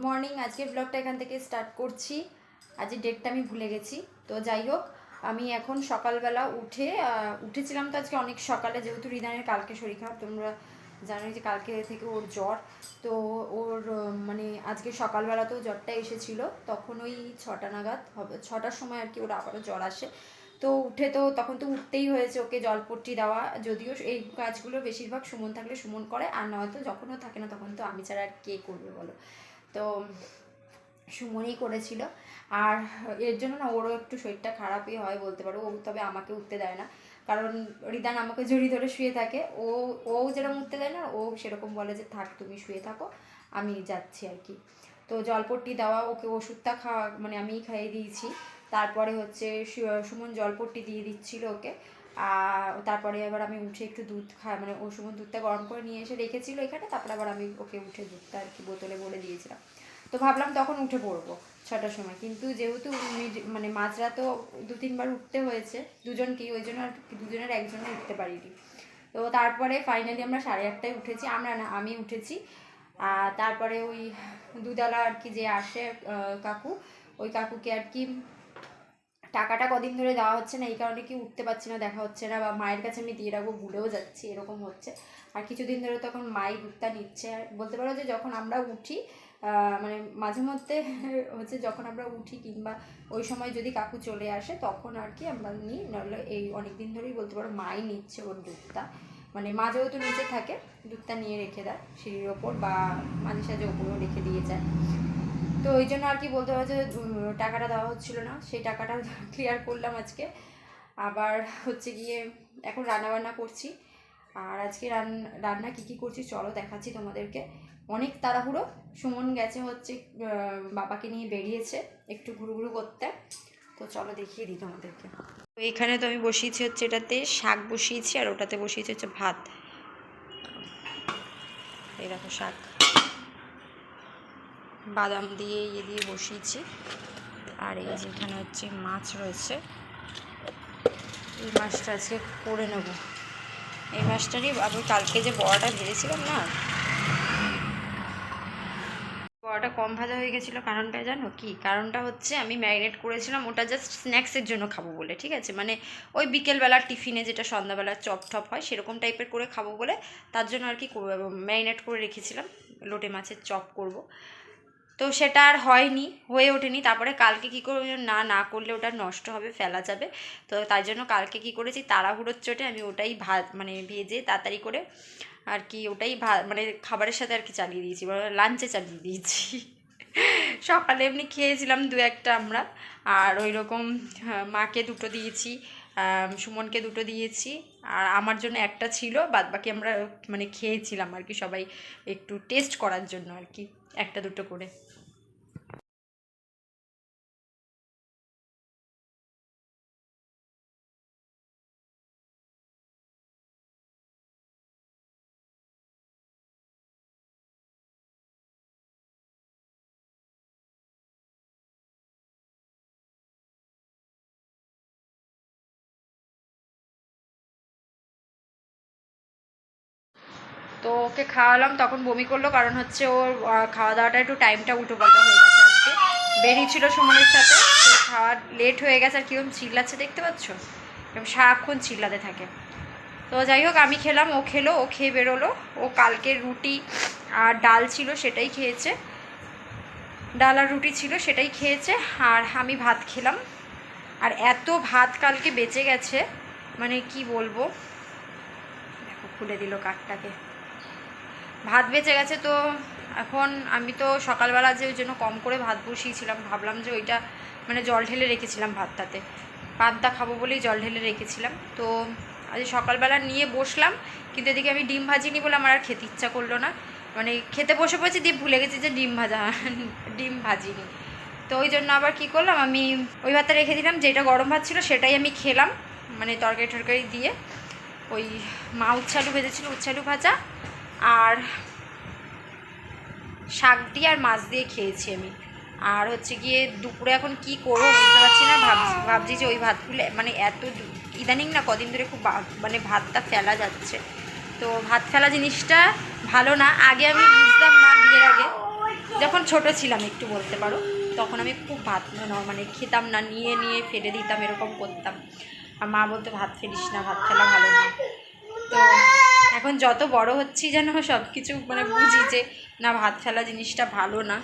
Morning. আজকের ব্লগটা এখান থেকে স্টার্ট করছি। আজকে ডেটটা আমি ভুলে গেছি। তো যাই হোক, আমি এখন সকালবেলা উঠেছিলাম তো আজকে অনেক সকালে, যেহেতু রিদানের কালকে শরীর খারাপ, তোমরা জানোই যে কালকে থেকে ওর জ্বর। তো ওর মানে আজকে সকালবেলাতেও জ্বরটা এসেছিল, তখন ওই 6টা নাগাদ হবে, 6টার সময় আর কি ওর আবারও জ্বর আসে। তো তখন তো উঠতেই হয়েছে ওকে জলপট্টি দেওয়া। যদিও এই কাজগুলো বেশিরভাগ সুমন থাকলে সুমন করে, আর নয়তো যখনও থাকে না তখন তো আমি ছাড়া আর কে করবে বলো। তো সুমনই করেছিল। আর এর জন্য না ওরও একটু শরীরটা খারাপই হয় বলতে পারো। ও তবে আমাকে উঠতে দেয় না, কারণ রিদান আমাকে জড়িয়ে ধরে শুয়ে থাকে। ও যেরকম উঠতে দেয় না, ও সেরকম বলে যে থাক তুমি শুয়ে থাকো, আমি যাচ্ছি আর কি। তো জলপট্টি দেওয়া, ওকে ওষুধটা খাওয়া মানে আমিই খাইয়ে দিয়েছি। তারপরে হচ্ছে সুমন জলপট্টি দিয়ে দিচ্ছিল ওকে। তারপরে আবার আমি উঠে একটু দুধ মানে ও সুমন দুধটা গরম করে নিয়ে এসে রেখেছিল এখানে, তারপরে আবার আমি ওকে উঠে দুধটা আর কি বোতলে ভরে দিয়েছিলাম। তো ভাবলাম তখন উঠে পড়বো 6টার সময়, কিন্তু যেহেতু মানে মাঝরাতও 2-3বার উঠতে হয়েছে দুজনকেই, ওই জন্য আর দুজনের একজনে উঠতে পারিনি। তো তারপরে ফাইনালি আমরা 8:30টায় উঠেছি, আমি উঠেছি। তারপরে ওই দুধালা আর কি যে আসে কাকু, ওই কাকুকে আর কি টাকাটা কদিন ধরে দেওয়া হচ্ছে না, এই কারণে কি উঠতে পারছি না, দেখা হচ্ছে না, বা মায়ের কাছে আমি দিয়ে রাখবো ভুলেও যাচ্ছি, এরকম হচ্ছে। আর কিছুদিন ধরে তখন মাই দুধটা নিচ্ছে। আর বলতে পারো যে যখন আমরা উঠি মানে মাঝে মধ্যে হচ্ছে যখন আমরা উঠি কিংবা ওই সময় যদি কাকু চলে আসে তখন আর কি আমরা নিই, নাহলে এই অনেক দিন ধরেই বলতে পারো মাই নিচ্ছে ওর দুধটা। মানে মা যেহেতু নিচে থাকে, দুধটা নিয়ে রেখে দেয় সিঁড়ির ওপর, বা মাঝে সাঝে ওপরেও রেখে দিয়ে যায়। তো ওই জন্য আর কি বলতে পারো যে টাকাটা দেওয়া হচ্ছিল না, সেই টাকাটা ক্লিয়ার করলাম আজকে। আবার হচ্ছে গিয়ে এখন রান্নাবান্না করছি। আর আজকে রান্না কী করছি চলো দেখাচ্ছি তোমাদেরকে। অনেক তাড়াহুড়ো। সুমন গেছে হচ্ছে বাবাকে নিয়ে বেরিয়েছে একটু ঘুরু করতে। তো চলো দেখিয়ে দিই তোমাদেরকে। তো এখানে তো আমি বসিয়েছি হচ্ছে এটাতে শাক বসিয়েছি, আর ওটাতে বসিয়েছি হচ্ছে ভাত। এই দেখো শাক বাদাম দিয়ে দিয়ে বসিয়েছি। আর এই যে এখানে হচ্ছে মাছ রয়েছে, এই মাছটা আজকে করে নেব। এই মাছটারই আমি কালকে যে বড়াটা ভেজেছিলাম না, বড়াটা কম ভাজা হয়ে গেছিলো। কারণটা জানো কি? কারণটা হচ্ছে আমি ম্যারিনেট করেছিলাম ওটা জাস্ট স্ন্যাক্সের জন্য খাবো বলে, ঠিক আছে, মানে ওই বিকেলবেলার টিফিনে যেটা সন্ধ্যাবেলার চপ টপ হয় সেরকম টাইপের করে খাবো বলে, তার জন্য আর কি ম্যারিনেট করে রেখেছিলাম লোটে মাছের চপ করব। তো সেটা আর হয়ে ওঠেনি। তারপরে কালকে কী করবো, না করলে ওটা নষ্ট হবে, ফেলা যাবে। তো তাই জন্য কালকে কী করেছি, তাড়াহুড়োর চোটে আমি ওটাই মানে ভেজে তাড়াতাড়ি করে আর কি ওটাই মানে খাবারের সাথে আর কি চালিয়ে দিয়েছি, লাঞ্চে চালিয়ে দিয়েছি। সকালে এমনি খেয়েছিলাম 2-1টা আমরা, আর ওই রকম মাকে 2টো দিয়েছি, সুমনকে 2টো দিয়েছি, আর আমার জন্য একটা ছিল, বাদবাকি আমরা মানে খেয়েছিলাম আর কি সবাই একটু টেস্ট করার জন্য আর কি, 1-2টো করে। তো ওকে খাওয়ালাম, তখন বমি করলো, কারণ হচ্ছে ওর খাওয়া দাওয়াটা একটু টাইমটা উল্টোপাল্টা হয়ে গেছে। আজকে বেরিয়েছিল সুমনের সাথে, তো খাওয়া লেট হয়ে গেছে। আর কীরকম চিল্লাচ্ছে দেখতে পাচ্ছ, এরকম সারাক্ষণ চিল্লাতে থাকে। তো যাই হোক, আমি খেলাম, ও খেলো, ও খেয়ে বেরোলো। ও কালকে রুটি আর ডাল ছিল সেটাই খেয়েছে, ডাল আর রুটি ছিল সেটাই খেয়েছে, আর আমি ভাত খেলাম। আর এত ভাত কালকে বেঁচে গেছে, মানে কি বলবো, দেখো খুলে দিল কাঠটাকে, ভাত বেঁচে গেছে। তো এখন আমি তো সকালবেলা যে ওই জন্য কম করে ভাত বসিয়েছিলাম, ভাবলাম যে ওইটা মানে জল ঢেলে রেখেছিলাম ভাতটাতে, পান্তা খাবো বলেই জল ঢেলে রেখেছিলাম। তো আজ সকালবেলা নিয়ে বসলাম, কিন্তু এদিকে আমি ডিম ভাজিনি বলে আমার আর খেতে ইচ্ছা করলো না। মানে খেতে বসে পড়েছি, দিয়ে ভুলে গেছি যে ডিম ভাজিনি। তো ওই জন্য আবার কি করলাম, আমি ওই ভাতটা রেখে দিলাম, যেটা গরম ভাত ছিল সেটাই আমি খেলাম, মানে তরকারি দিয়ে। ওই মা উচ্ছালু ভেজেছিল, উচ্ছালু ভাজা আর শাক দিয়ে আর মাছ দিয়ে খেয়েছি আমি। আর হচ্ছে গিয়ে দুপুরে এখন কি করবো বুঝতে পারছি না, ভাবছি যে ওই ভাতগুলো মানে এত ইদানিং না কদিন ধরে খুব মানে ভাতটা ফেলা যাচ্ছে। তো ভাত ফেলা জিনিসটা ভালো না, আগে আমি বুঝতাম না, বিয়ের আগে যখন ছোট ছিলাম একটু বলতে পারো, তখন আমি খুব ভাত মানে খেতাম না, নিয়ে নিয়ে ফেলে দিতাম, এরকম করতাম। আর মা বলতো ভাত ফেলিস না, ভাত ফেলা ভালো না। তো এখন যত বড় হচ্ছি যেন সব কিছু মানে বুঝি যে না, ভাত ফেলা জিনিসটা ভালো না।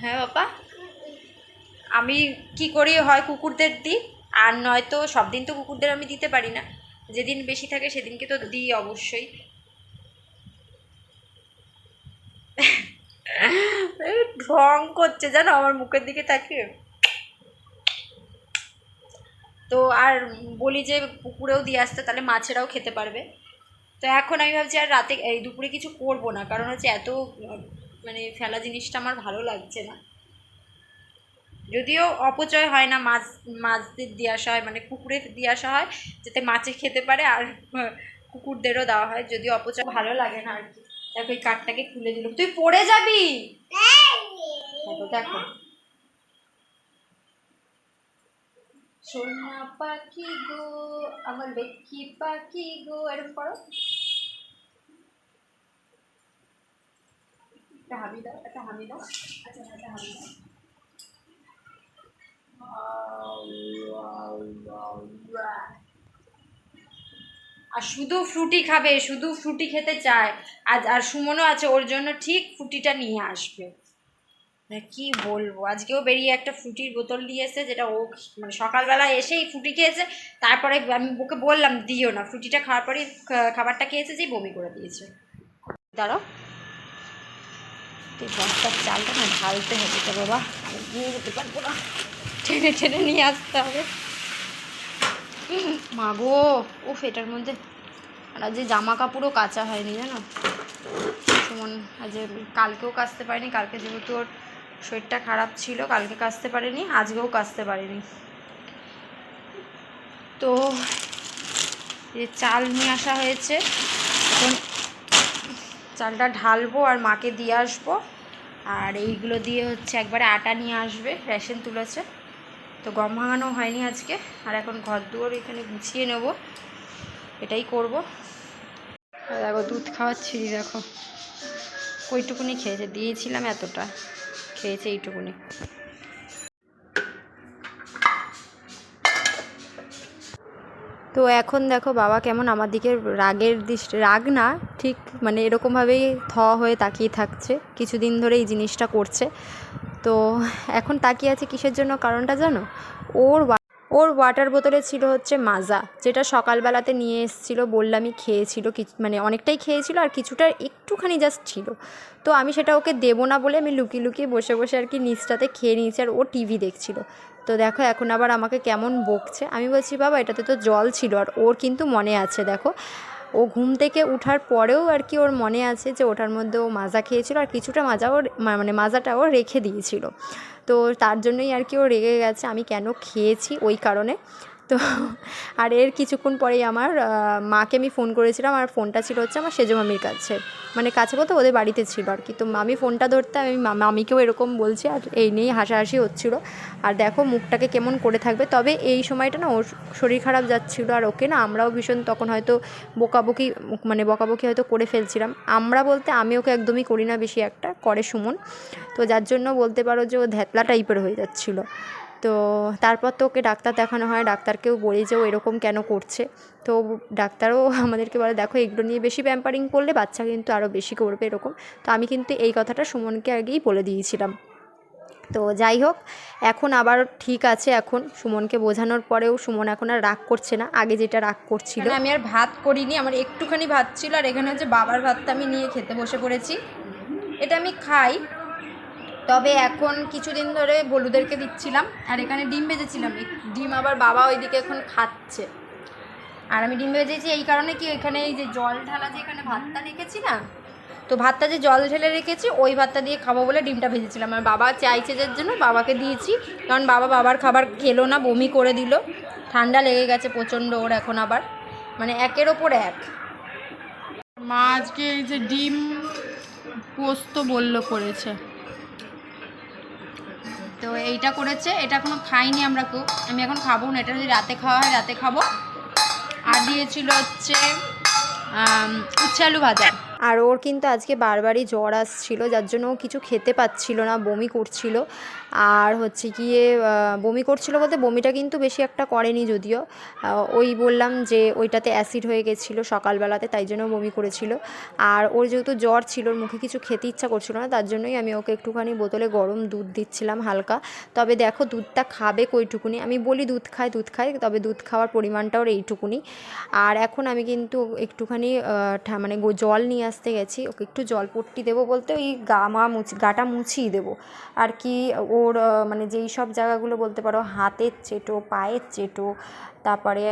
হ্যাঁ বাবা, আমি কি করি, হয় কুকুরদের দিই, আর নয়তো সব দিন তো কুকুরদের আমি দিতে পারি না, যেদিন বেশি থাকে সেদিনকে তো দিই অবশ্যই। ঢং করছে জানো আমার মুখের দিকে তাকিয়ে। তো আর বলি যে পুকুরেও দিয়ে আসতে, তাহলে মাছেরাও খেতে পারবে। তো এখন আমি ভাবছি আর রাতে এই দুপুরে কিছু করব না, কারণ হচ্ছে এত মানে ফেলা জিনিসটা আমার ভালো লাগছে না। যদিও অপচয় হয় না, মাছদের দিয়ে আসা হয়, মানে পুকুরে দিয়ে আসা হয় যাতে মাছে খেতে পারে, আর কুকুরদেরও দেওয়া হয়, যদিও অপচয় ভালো লাগে না আর কি। দেখো এই কাঠটাকে খুলে দিল, তুই পড়ে যাবি। দেখো দেখো, সোনা পাখি গো, আমার লক্ষ্মী পাখি গো, এরকম করো। একটা হামি দাও, একটা হামি দাও। আচ্ছা একটা হামি দাও। আর শুধু ফ্রুটি খাবে, শুধু ফ্রুটি খেতে চায়। আজ আর সুমনও আছে, ওর জন্য ঠিক ফ্রুটিটা নিয়ে আসবে। কি বলবো, আজকেও বেরিয়ে একটা ফ্রুটির বোতল নিয়ে এসে, যেটা ও মানে সকালবেলা এসেই ফ্রুটি খেয়েছে, তারপরে আমি ওকে বললাম দিও না, ফ্রুটিটা খাওয়ার পরেই খাবারটা খেয়েছে, যেই বমি করে দিয়েছে। দাঁড়াও, বস্তার চালটা না ঢালতে হবে তো বাবা, নিয়ে যেতে পারবো না, টেনে টেনে নিয়ে আসতে হবে। মাগো, উফ, এটার মধ্যে আর আজ জামা কাপড়ও কাচা হয়নি জানো। সুমন আজ কালকেও কাচতে পারিনি, কালকে যেহেতু ওর শরীরটা খারাপ ছিল, কালকে কাচতে পারিনি, আজকেও কাচতে পারিনি। তো এই চাল নিয়ে আসা হয়েছে, এখন চালটা ঢালবো আর মাকে দিয়ে আসবো। আর এইগুলো দিয়ে হচ্ছে একবারে আটা নিয়ে আসবে, রেশন তুলেছে, তো গম ভাঙানো হয়নি আজকে। আর এখন ঘর দুয়ার এখানে গুছিয়ে নেব, এটাই করব। দেখো দুধ খাওয়াচ্ছি, দেখো ওইটুকুনি খেয়েছে, দিয়েছিলাম এতটা, খেয়েছে এইটুকুনি। তো এখন দেখো বাবা কেমন আমার দিকে রাগের দৃষ্টি, রাগ না ঠিক, মানে এরকমভাবেই হয়ে তাকিয়ে থাকছে, কিছুদিন ধরে এই জিনিসটা করছে। তো এখন তাকিয়ে আছে কিসের জন্য, কারণটা জানো, ওর ওয়াটার বোতলে ছিল হচ্ছে মাজা, যেটা সকালবেলাতে নিয়ে এসেছিলো, বললামই খেয়েছিল, মানে অনেকটাই খেয়েছিল, আর কিছুটা একটুখানি জাস্ট ছিল। তো আমি সেটা ওকে দেবো না বলে আমি লুকিয়ে লুকিয়ে বসে বসে আর কি নিচটাতে খেয়ে নিয়েছি, আর ও টিভি দেখছিল। তো দেখো এখন আবার আমাকে কেমন বকছে। আমি বলছি বাবা এটাতে তো জল ছিল, আর ওর কিন্তু মনে আছে, দেখো ও ঘুম থেকে ওঠার পরেও আর কি ওর মনে আছে যে ওটার মধ্যে ও মাজা খেয়েছিল, আর কিছুটা মাজা ওর মানে মাজাটা ও রেখে দিয়েছিল। তো তার জন্যই আর কি ও রেগে গেছে আমি কেন খেয়েছি ওই কারণে। তো আর এর কিছুক্ষণ পরেই আমার মাকে আমি ফোন করেছিলাম, আর ফোনটা ছিল হচ্ছে আমার সেজো মামির কাছে, মানে কাছে বলতে ওদের বাড়িতে ছিল আর কি। তো মামি ফোনটা ধরতে, আমি মামিকেও এরকম বলছি, আর এই নিয়েই হাসাহাসি হচ্ছিলো। আর দেখো মুখটাকে কেমন করে থাকবে, তবে এই সময়টা না ওর শরীর খারাপ যাচ্ছিলো, আর ওকে না আমরাও ভীষণ তখন হয়তো বকাবকি হয়তো করে ফেলছিলাম। আমরা বলতে আমি ওকে একদমই করি না, বেশি একটা করে সুমন, তো যার জন্য বলতে পারো যে ও ধ্যাতলা টাইপের হয়ে যাচ্ছিলো। তো তারপর তো ওকে ডাক্তার দেখানো হয়, ডাক্তারকেও বলি যে ও এরকম কেন করছে। তো ডাক্তারও আমাদেরকে বলে দেখো এগুলো নিয়ে বেশি প্যাম্পারিং করলে বাচ্চা কিন্তু আরও বেশি করবে এরকম। তো আমি কিন্তু এই কথাটা সুমনকে আগেই বলে দিয়েছিলাম। তো যাই হোক, এখন আবার ঠিক আছে, এখন সুমনকে বোঝানোর পরেও সুমন এখন আর রাগ করছে না, আগে যেটা রাগ করছিল। আমি আর ভাত করিনি, আমার একটুখানি ভাত ছিল, আর এখানে হচ্ছে বাবার ভাতটা আমি নিয়ে খেতে বসে পড়েছি। এটা আমি খাই, তবে এখন কিছুদিন ধরে বলুদেরকে দিচ্ছিলাম, আর এখানে ডিম ভেজেছিলাম, ডিম আবার বাবা ওইদিকে এখন খাচ্ছে। আর আমি ডিম ভেজেছি এই কারণে কি, এখানে এই যে জল ঢালা যে এখানে ভাতটা রেখেছি না, তো ভাতটা যে জল ঢেলে রেখেছি ওই ভাতটা দিয়ে খাবো বলে ডিমটা ভেজেছিলাম। আর বাবা চাইছে যার জন্য বাবাকে দিয়েছি, কারণ বাবার খাবার খেলো না, বমি করে দিল, ঠান্ডা লেগে গেছে প্রচণ্ড ওর এখন আবার, মানে একের ওপর এক। মা আজকে এই যে ডিম পোস্ত বললো করেছে, তো এইটা করেছে, এটা এখনো খাইনি আমরা কেউ, আমি এখন খাবো না, এটা যদি রাতে খাওয়া হয় রাতে খাবো। আর দিয়েছিল হচ্ছে উচ্ছে আলু ভাজা, আর ওর কিন্তু আজকে বারবারই জ্বর আসছিল, যার জন্য ও কিছু খেতে পাচ্ছিল না, বমি করছিল। আর হচ্ছে গিয়ে বমি করছিল বলতে বমিটা কিন্তু বেশি একটা করেনি যদিও, ওই বললাম যে ওইটাতে অ্যাসিড হয়ে গেছিলো সকালবেলাতে, তাই জন্য বমি করেছিল। আর ওর যেহেতু জ্বর ছিল, ওর মুখে কিছু খেতে ইচ্ছা করছিল না, তার জন্যই আমি ওকে একটুখানি বোতলে গরম দুধ দিচ্ছিলাম হালকা। তবে দেখো দুধটা খাবে কইটুকুনি, আমি বলি দুধ খায়, তবে দুধ খাওয়ার পরিমাণটা ওর এইটুকুনি। আর এখন আমি কিন্তু একটুখানি মানে জল নিয়ে আসতে গেছি, ওকে একটু জল পট্টি দেবো বলতে ওই গাটা মুছিয়ে দেবো আর কি। ওর মানে যেই সব জায়গাগুলো বলতে পারো হাতের চেটো, পায়ের চেটো, তারপরে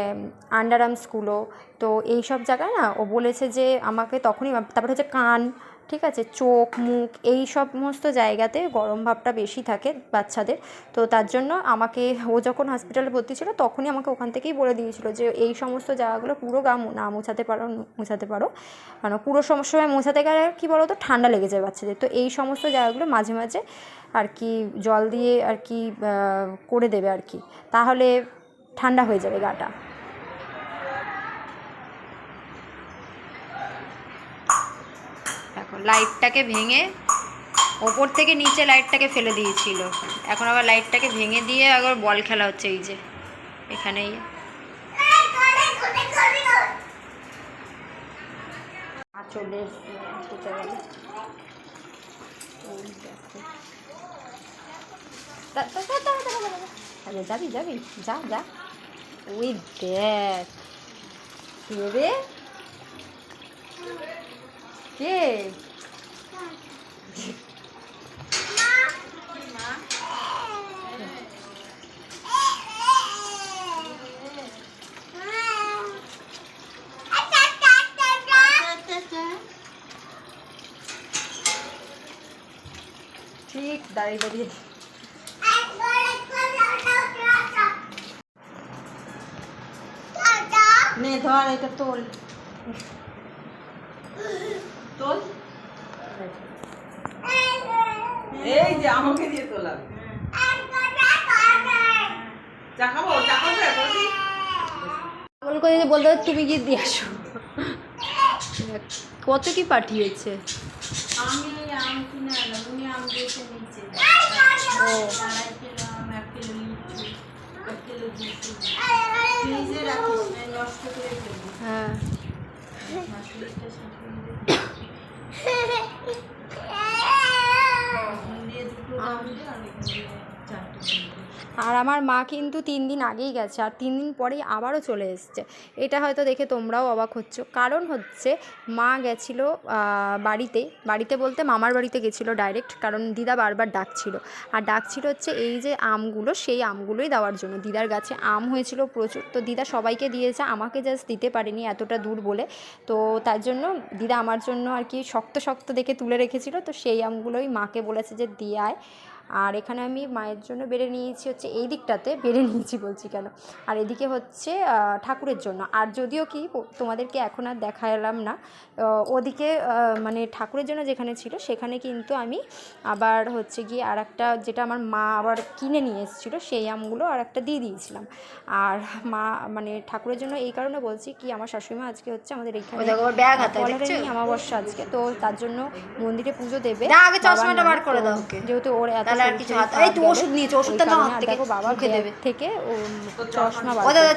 আন্ডার আর্মসগুলো, তো এই সব জায়গায় না ও বলেছে যে আমাকে তখনই, তারপরে হচ্ছে কান, ঠিক আছে, চোখ মুখ, এই সমস্ত জায়গাতে গরম ভাবটা বেশি থাকে বাচ্চাদের। তো তার জন্য আমাকে, ও যখন হসপিটালে ভর্তি ছিল তখনই আমাকে ওখান থেকেই বলে দিয়েছিল যে এই সমস্ত জায়গাগুলো পুরো গা না মোছাতে পারো মানে পুরো সময় মোছাতে গেলে কী বলো তো ঠান্ডা লেগে যায় বাচ্চাদের। তো এই সমস্ত জায়গাগুলো মাঝে মাঝে আর কি জল দিয়ে আর কি করে দেবে আর কি, তাহলে ঠান্ডা হয়ে যাবে গাটা। দেখো লাইটটাকে ভেঙে ওপর থেকে নিচে লাইটটাকে ফেলে দিয়েছিল, এখন আবার লাইটটাকে ভেঙে দিয়ে আবার বল খেলা হচ্ছে এই যে এখানেই। চলে যাবি যাবি যা যা, ওই দেখ রে কে ঠিক দাঁড়িয়ে দাঁড়িয়ে নে ধর এটা তোল তোল, এই যে আমাকে দিয়ে তোলা চা খাবো বলতে তুমি গিয়ে দিয়ে আসো। কত কি পাঠিয়েছে, আমি আম কিনে আনলাম, উনি আম দিয়েছে নিচে, ও 2.5 কিলো আম, 1 কিলো লিচু, 1 কিলো লিচু ফ্রিজে রাখিস না, নষ্ট করে ফেলবি। হ্যাঁ শাশুড়িটা দিয়ে দুটো আম দিয়ে আর এখানে 4টে। আর আমার মা কিন্তু 3 দিন আগেই গেছে, আর 3 দিন পরেই আবারও চলে এসছে। এটা হয়তো দেখে তোমরাও অবাক হচ্ছ, কারণ হচ্ছে মা গেছিলো বাড়িতে বলতে মামার বাড়িতে গেছিলো ডাইরেক্ট, কারণ দিদা বারবার ডাকছিল হচ্ছে এই যে আমগুলো, সেই আমগুলোই দেওয়ার জন্য। দিদার গাছে আম হয়েছিল প্রচুর, তো দিদা সবাইকে দিয়েছে, আমাকে জাস্ট দিতে পারেনি এতটা দূর বলে। তো তার জন্য দিদা আমার জন্য আর কি শক্ত শক্ত দেখে তুলে রেখেছিল, তো সেই আমগুলোই মাকে বলেছে যে দিয়ে আয়। আর এখানে আমি মায়ের জন্য বেড়ে নিয়েছি হচ্ছে এই দিকটাতে, বেড়ে নিয়েছি বলছি কেন, আর এদিকে হচ্ছে ঠাকুরের জন্য। আর যদিও কি তোমাদেরকে এখন আর দেখালাম না, ওদিকে মানে ঠাকুরের জন্য যেখানে ছিল সেখানে কিন্তু আমি আবার হচ্ছে গিয়ে আর একটা, যেটা আমার মা আবার কিনে নিয়ে এসেছিলো সেই আমগুলো আর একটা দিয়ে দিয়েছিলাম। আর মা মানে ঠাকুরের জন্য এই কারণে বলছি কি, আমার শাশুড়িমা আজকে হচ্ছে আমাদের এইখানে অমাবস্যা আজকে, তো তার জন্য মন্দিরে পুজো দেবে। যেহেতু ওর এত দেখো বাবা থেকে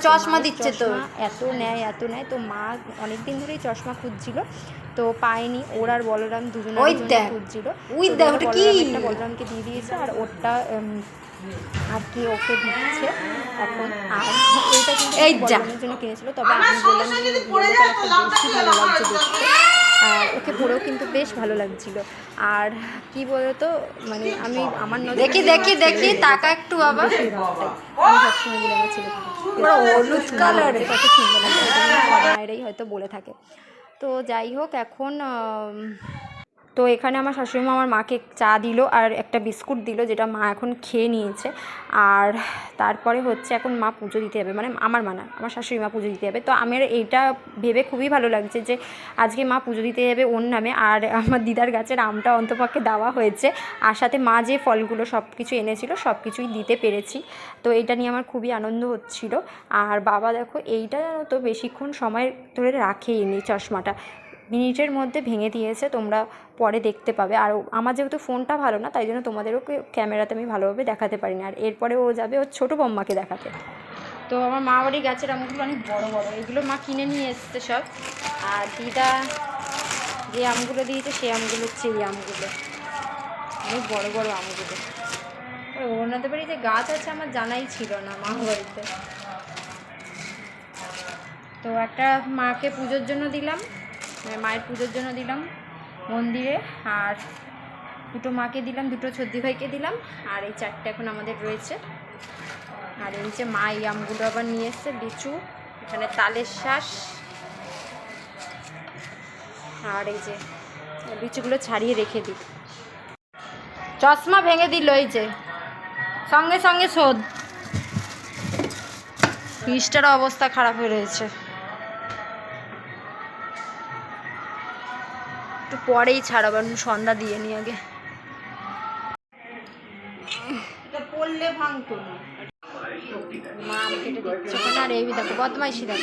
চশমা দিচ্ছে, তো এত নেয় তো মা অনেকদিন ধরেই চশমা খুঁজছিল, তো পায়নি। ওর আর বলরাম দুজনে খুঁজছিল, বলরামকে দিয়ে দিয়েছে, আর ওরটা আর কি ওকে দিচ্ছে এখন। আর এইটা কিন্তু বলরামের জন্য কিনেছিল, তবে আমি বললাম যে বেশি ভালো লাগছে দেখতে, আর ওকে পরেও কিন্তু বেশ ভালো লাগছিল। আর কি বলতো মানে আমি আমার দেখি টাকা একটু বাবা আমি সবসময় বলে আমার ছেলে হলুদ কালার কত সুন্দর লাগে, মায়েরাই হয়তো বলে থাকে। তো যাই হোক এখন তো এখানে আমার শাশুড়ি মা আমার মাকে চা দিল আর একটা বিস্কুট দিল, যেটা মা এখন খেয়ে নিয়েছে। আর তারপরে হচ্ছে এখন মা পুজো দিতে যাবে, মানে আমার মা না, আমার শাশুড়ি মা পুজো দিতে যাবে। তো আমার এইটা ভেবে খুবই ভালো লাগছে যে আজকে মা পুজো দিতে যাবে ওর নামে, আর আমার দিদার গাছের আমটা অন্তপক্ষে দেওয়া হয়েছে, আর সাথে মা যে ফলগুলো সব কিছু এনেছিল সব কিছুই দিতে পেরেছি। তো এইটা নিয়ে আমার খুবই আনন্দ হচ্ছিল। আর বাবা দেখো এইটা জানো তো বেশিক্ষণ সময় ধরে রাখেইনি চশমাটা, মিনিটের মধ্যে ভেঙে দিয়েছে, তোমরা পরে দেখতে পাবে। আর আমার যেহেতু ফোনটা ভালো না, তাই জন্য তোমাদেরও ক্যামেরাতে আমি ভালোভাবে দেখাতে পারি না। আর এরপরে ও যাবে ওর ছোটো বম্মাকে দেখাতে। তো আমার মা বাড়ি গাছের আমগুলো অনেক বড় বড়, এগুলো মা কিনে নিয়ে এসছে সব। আর দিদা যে আমগুলো দিয়েছে সেই আমগুলো হচ্ছে এই আমগুলো, অনেক বড় বড় আমগুলো। ওনাদের বাড়ি যে গাছ আছে আমার জানাই ছিল না মা বাড়িতে। তো একটা মাকে পুজোর জন্য দিলাম, মায়ের পুজোর জন্য দিলাম মন্দিরে, আর দুটো মাকে দিলাম, দুটো ছদ্দি ভাইকে দিলাম, আর এই চারটে এখন আমাদের রয়েছে। আর এই যে মা এই আমগুলো আবার নিয়ে এসছে, লিচু, এখানে তালের শ্বাস, আর এই যে লিচুগুলো ছাড়িয়ে রেখে দিই। চশমা ভেঙে দিল, এই যে সঙ্গে সঙ্গে শোধ। ফ্রিজটার অবস্থা খারাপ হয়ে রয়েছে, একটু পরেই ছাড়াবো, সন্ধ্যা দিয়ে নি আগে। এটা পড়লে ভাঙতো না। মা আমাকে এটা দিচ্ছে ওখানে, আর এই দেখো বদমাইশি দেখো।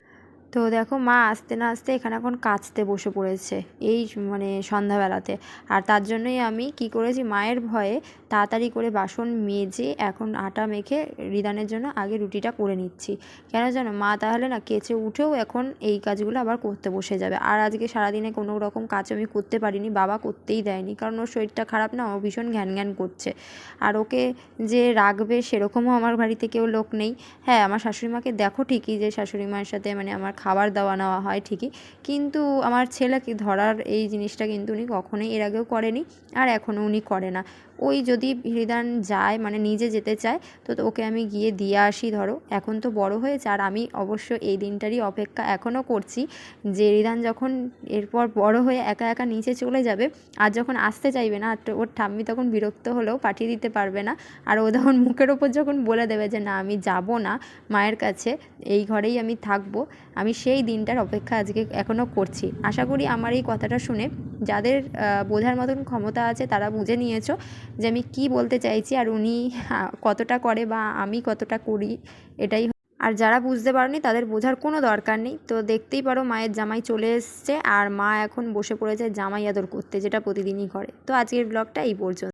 তো দেখো মা আসতে না আসতে এখানে এখন কাচতে বসে পড়েছে এই মানে সন্ধ্যাবেলাতে। আর তার জন্যই আমি কি করেছি, মায়ের ভয়ে তাড়াতাড়ি করে বাসন মেজে এখন আটা মেখে রিদানের জন্য আগে রুটিটা করে নিচ্ছি। কেন জানো, মা তাহলে না কেচে উঠেও এখন এই কাজগুলো আবার করতে বসে যাবে। আর আজকে সারাদিনে কোনো রকম কাজ আমি করতে পারিনি, বাবা করতেই দেয়নি, কারণ ওর শরীরটা খারাপ না, ও ভীষণ ঘ্যান ঘ্যান করছে। আর ওকে যে রাখবে সেরকমও আমার বাড়িতে কেউ লোক নেই। হ্যাঁ, আমার শাশুড়িমাকে দেখো ঠিকই, যে শাশুড়ি মায়ের সাথে মানে আমার খাবার দেওয়া নেওয়া হয় ঠিকই, কিন্তু আমার ছেলেকে ধরার এই জিনিসটা কিন্তু উনি কখনোই এর আগেও করেনি, আর এখনও উনি করে না। ওই যদি রিদান যায় মানে নিজে যেতে চায়, তো ওকে আমি গিয়ে দিয়ে আসি। ধরো এখন তো বড় হয়েছে, আর আমি অবশ্য এই দিনটারই অপেক্ষা এখনও করছি যে রিদান যখন এরপর বড় হয়ে একা একা নিচে চলে যাবে, আর যখন আসতে চাইবে না, ওর ঠাম্মি তখন বিরক্ত হলেও পাঠিয়ে দিতে পারবে না, আর ও তখন মুখের ওপর যখন বলে দেবে যে না আমি যাব না মায়ের কাছে, এই ঘরেই আমি থাকবো, আমি সেই দিনটার অপেক্ষা আজকে এখনও করছি। আশা করি আমার এই কথাটা শুনে যাদের বোঝার মতন ক্ষমতা আছে তারা বুঝে নিয়েছো যে আমি কি বলতে চাইছি, আর উনি কতটা করে বা আমি কতটা করি, এটাই। আর যারা বুঝতে পারেনি তাদের বোঝার কোনো দরকার নেই। তো দেখতেই পারো মায়ের জামাই চলে এসছে, আর মা এখন বসে পড়েছে জামাই আদর করতে, যেটা প্রতিদিনই করে। তো আজকের ব্লগটা এই পর্যন্ত।